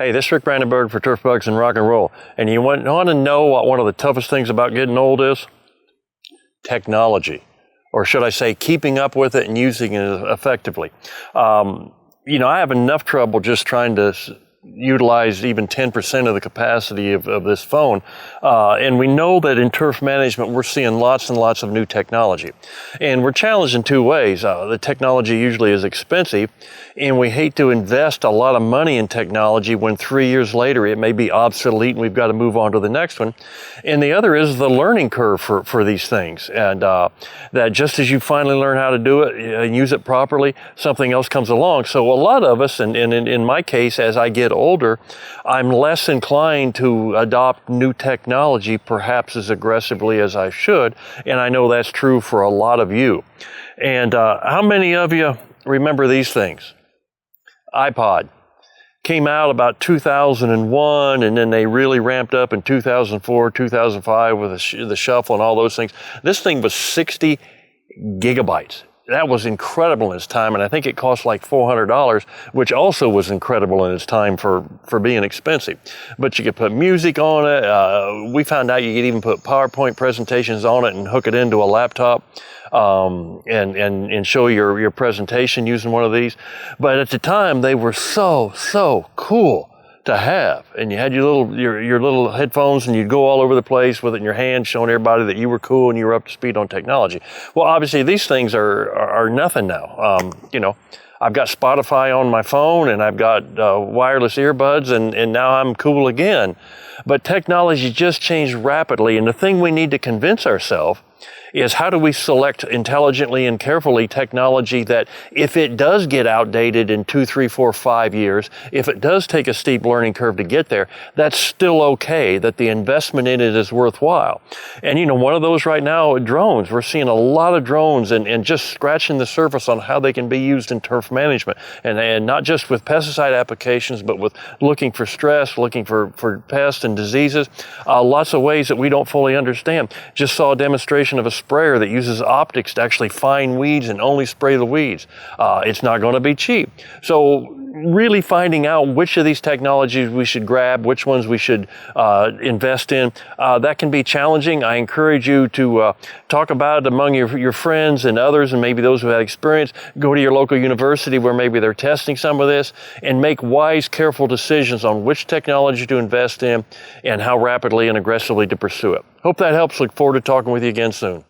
Hey, this is Rick Brandenburg for Turf Bugs and Rock and Roll. And you want to know what one of the toughest things about getting old is? Technology. Or should I say, keeping up with it and using it effectively. I have enough trouble just trying to utilize even 10% of the capacity of this phone. And we know that in turf management, we're seeing lots and lots of new technology. And we're challenged in two ways. The technology usually is expensive, and we hate to invest a lot of money in technology when 3 years later it may be obsolete and we've got to move on to the next one. And the other is the learning curve for these things. And that just as you finally learn how to do it and use it properly, something else comes along. So a lot of us, and in my case, as I get older, I'm less inclined to adopt new technology perhaps as aggressively as I should, and I know that's true for a lot of you. And how many of you remember these things? iPod came out about 2001, and then they really ramped up in 2004, 2005 with the shuffle and all those things. This thing was 60 gigabytes. That was incredible in its time, and I think it cost like $400, which also was incredible in its time for being expensive. But you could put music on it. We found out you could even put PowerPoint presentations on it and hook it into a laptop and show your presentation using one of these. But at the time, they were so cool to have, and you had your little headphones, and you'd go all over the place with it in your hand, showing everybody that you were cool and you were up to speed on technology. Well, obviously these things are nothing now. I've got Spotify on my phone, and I've got wireless earbuds, and now I'm cool again. But technology just changed rapidly, and the thing we need to convince ourselves is how do we select intelligently and carefully technology that if it does get outdated in 2, 3, 4, 5 years, if it does take a steep learning curve to get there, that's still okay, that the investment in it is worthwhile. And one of those right now, drones. We're seeing a lot of drones and just scratching the surface on how they can be used in turf management. And not just with pesticide applications, but with looking for stress, looking for pests and diseases, lots of ways that we don't fully understand. Just saw a demonstration of a sprayer that uses optics to actually find weeds and only spray the weeds. It's not going to be cheap. So really finding out which of these technologies we should grab, which ones we should invest in, that can be challenging. I encourage you to talk about it among your friends and others, and maybe those who have experience. Go to your local university where maybe they're testing some of this, and make wise, careful decisions on which technology to invest in and how rapidly and aggressively to pursue it. Hope that helps. Look forward to talking with you again soon.